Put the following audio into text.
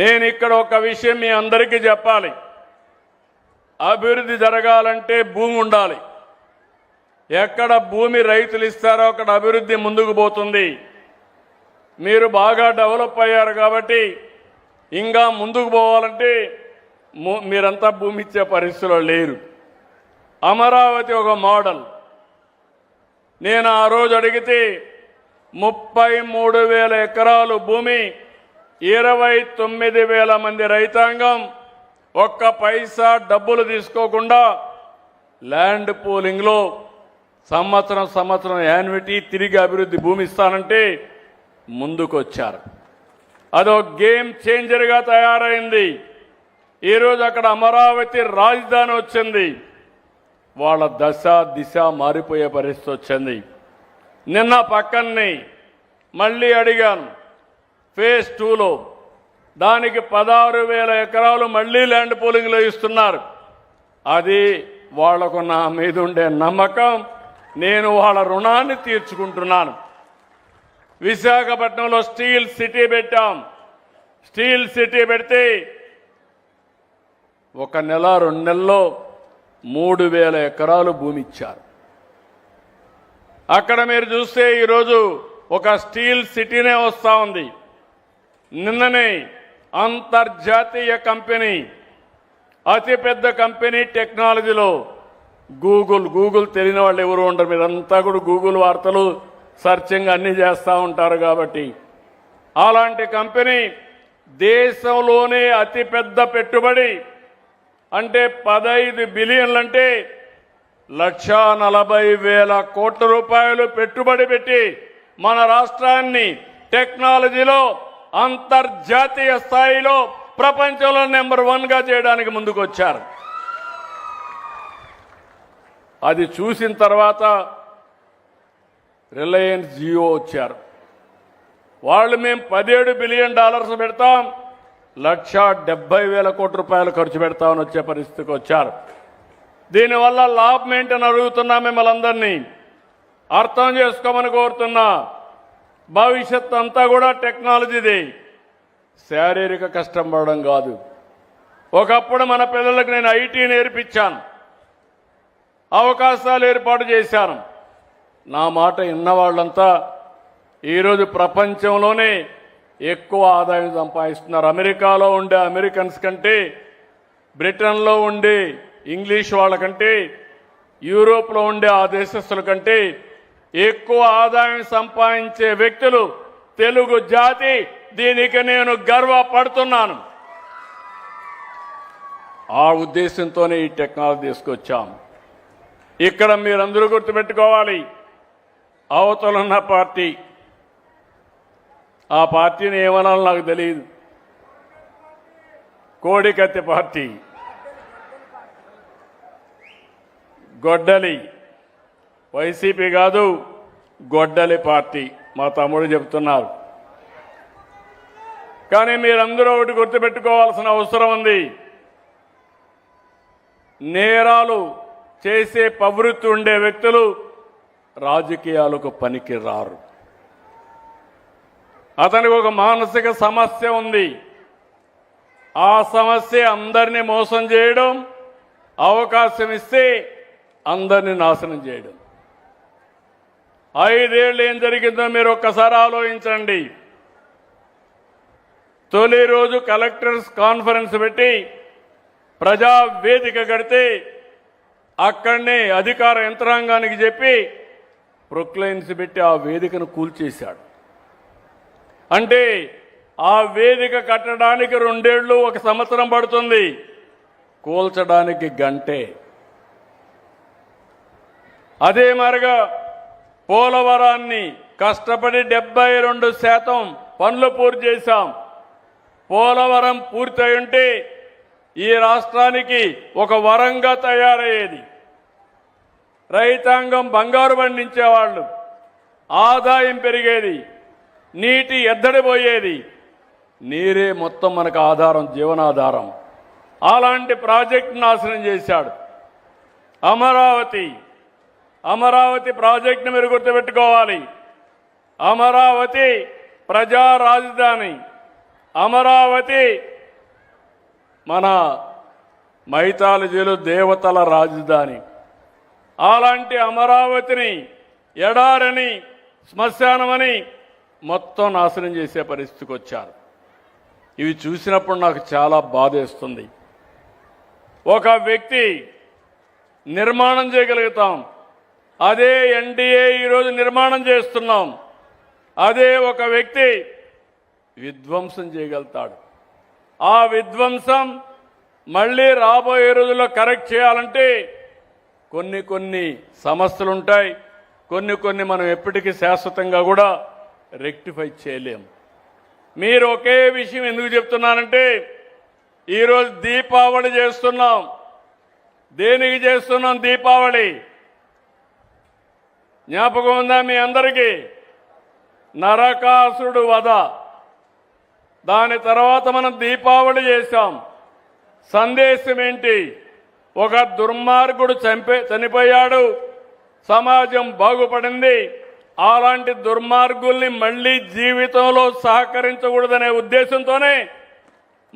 నేను ఇక్కడ ఒక విషయం మీ అందరికీ చెప్పాలి. అభివృద్ధి జరగాలంటే భూమి ఉండాలి. ఎక్కడ భూమి రైతులు ఇస్తారో అక్కడ అభివృద్ధి ముందుకు పోతుంది. మీరు బాగా డెవలప్ అయ్యారు కాబట్టి ఇంకా ముందుకు పోవాలంటే మీరంతా భూమి ఇచ్చే పరిస్థితిలో లేరు. అమరావతి ఒక మోడల్. నేను ఆ రోజు అడిగితే 33,000 ఎకరాలు భూమి, 29,000 మంది రైతాంగం, ఒక్క పైసా డబ్బులు తీసుకోకుండా ల్యాండ్ పూలింగ్లో సంవత్సరం యాన్యుటీ తిరిగి అభివృద్ధి భూమి ఇస్తానంటే ముందుకొచ్చారు. అదో గేమ్ చేంజర్గా తయారైంది. ఈరోజు అక్కడ అమరావతి రాజధాని వచ్చింది. వాళ్ళ దశ దిశ మారిపోయే పరిస్థితి వచ్చింది. నిన్న పక్కనే మళ్ళీ అడిగాను, ఫేజ్ 2లో దానికి 16,000 ఎకరాలు మళ్ళీ ల్యాండ్ పూలింగ్లో ఇస్తున్నారు. అది వాళ్లకు నా మీద ఉండే నమ్మకం. నేను వాళ్ళ రుణాన్ని తీర్చుకుంటున్నాను. విశాఖపట్నంలో స్టీల్ సిటీ పెట్టాం. స్టీల్ సిటీ పెడితే 1 నెల 2 నెలల్లో 3,000 ఎకరాలు భూమి ఇచ్చారు. అక్కడ మీరు చూస్తే ఈరోజు ఒక స్టీల్ సిటీనే వస్తూ ఉంది. నిన్ననే అంతర్జాతీయ కంపెనీ, అతిపెద్ద కంపెనీ టెక్నాలజీలో గూగుల్ తెలియని వాళ్ళు ఎవరు ఉండరు. మీరంతా కూడా గూగుల్ వార్తలు సర్చింగ్ అన్నీ చేస్తూ ఉంటారు కాబట్టి అలాంటి కంపెనీ దేశంలోనే అతిపెద్ద పెట్టుబడి అంటే 15 బిలియన్లు అంటే 1,40,000 కోట్ల రూపాయలు పెట్టుబడి పెట్టి మన రాష్ట్రాన్ని టెక్నాలజీలో అంతర్జాతీయ స్థాయిలో ప్రపంచంలో నెంబర్ 1గా చేయడానికి ముందుకొచ్చారు. అది చూసిన తర్వాత రిలయన్స్ జియో వచ్చారు. వాళ్ళు మేము $17 బిలియన్ పెడతాం, 1,70,000 కోట్ల రూపాయలు ఖర్చు పెడతామని వచ్చే పరిస్థితికి వచ్చారు. దీనివల్ల లాభం ఏంటని అడుగుతున్నా. మిమ్మల్ని అందరినీ అర్థం చేసుకోమని కోరుతున్నా. భవిష్యత్ అంతా కూడా టెక్నాలజీది, శారీరక కష్టం పడడం కాదు. ఒకప్పుడు మన పిల్లలకు నేను ఐటీ నేర్పించాను, అవకాశాలు ఏర్పాటు చేశాను. నా మాట విన్న వాళ్ళంతా ఈరోజు ప్రపంచంలోనే ఎక్కువ ఆదాయం సంపాదిస్తున్నారు. అమెరికాలో ఉండే అమెరికన్స్ కంటే, బ్రిటన్లో ఉండే ఇంగ్లీష్ వాళ్ళకంటే, యూరోప్లో ఉండే ఆ దేశస్తుల కంటే ఎక్కువ ఆదాయం సంపాదించే వ్యక్తులు తెలుగు జాతి. దీనికి నేను గర్వపడుతున్నాను. ఆ ఉద్దేశంతోనే ఈ టెక్నాలజీ తీసుకొచ్చాం. ఇక్కడ మీరందరూ గుర్తుపెట్టుకోవాలి, అవతలున్న పార్టీ, ఆ పార్టీని ఏమనాలో నాకు తెలియదు, కోడికత్తి పార్టీ, గొడ్డలి, వైసీపీ కాదు గొడ్డలి పార్టీ మా తమ్ముడు చెప్తున్నారు. కానీ మీరందరూ ఒకటి గుర్తుపెట్టుకోవాల్సిన అవసరం ఉంది. నేరాలు చేసే ప్రవృత్తి ఉండే వ్యక్తులు రాజకీయాలకు పనికి రారు. అతనికి ఒక మానసిక సమస్య ఉంది. ఆ సమస్య అందరినీ మోసం చేయడం, అవకాశం ఇస్తే అందరినీ నాశనం చేయడం. 5 ఏళ్ళు ఏం జరిగిందో మీరు ఒక్కసారి ఆలోచించండి. తొలి రోజు కలెక్టర్స్ కాన్ఫరెన్స్ పెట్టి ప్రజావేదిక కడితే అక్కడనే అధికార యంత్రాంగానికి చెప్పి ప్రొక్లైన్స్ పెట్టి ఆ వేదికను కూల్చేశాడు. అంటే ఆ వేదిక కట్టడానికి 2 ఏళ్ళు 1 సంవత్సరం పడుతుంది, కూల్చడానికి గంటే. అదే మరిగా పోలవరాన్ని కష్టపడి 72% పనులు పూర్తి చేశాం. పోలవరం పూర్తయి ఉంటే ఈ రాష్ట్రానికి ఒక వరంగా తయారయ్యేది. రైతాంగం బంగారు పండించేవాళ్ళు, ఆదాయం పెరిగేది, నీటి ఎద్దడిపోయేది. నీరే మొత్తం మనకు ఆధారం, జీవనాధారం. అలాంటి ప్రాజెక్టు నాశనం చేశాడు. అమరావతి ప్రాజెక్టును మీరు గుర్తుపెట్టుకోవాలి. అమరావతి ప్రజా రాజధాని. అమరావతి మన మైథాలజీలో దేవతల రాజధాని. అలాంటి అమరావతిని ఎడారని శ్మశానమని మొత్తం నాశనం చేసే పరిస్థితికి వచ్చారు. ఇవి చూసినప్పుడు నాకు చాలా బాధేస్తుంది. ఒక వ్యక్తి నిర్మాణం చేయగలుగుతాం, అదే ఎన్డీఏ ఈరోజు నిర్మాణం చేస్తున్నాం. అదే ఒక వ్యక్తి విధ్వంసం చేయగలుగుతాడు. ఆ విధ్వంసం మళ్ళీ రాబోయే రోజుల్లో కరెక్ట్ చేయాలంటే కొన్ని సమస్యలు ఉంటాయి. కొన్ని మనం ఎప్పటికీ శాశ్వతంగా కూడా రెక్టిఫై చేయలేం. మీరు ఒకే విషయం ఎందుకు చెప్తున్నానంటే, ఈరోజు దీపావళి చేస్తున్నాం. దేనికి చేస్తున్నాం దీపావళి? జ్ఞాపకం ఉందా మీ అందరికీ? నరకాసురుడు వధ. దాని తర్వాత మనం దీపావళి చేశాం. సందేశం ఏంటి? ఒక దుర్మార్గుడు చనిపోయాడు, సమాజం బాగుపడింది. అలాంటి దుర్మార్గుల్ని మళ్లీ జీవితంలో సహకరించకూడదనే ఉద్దేశంతోనే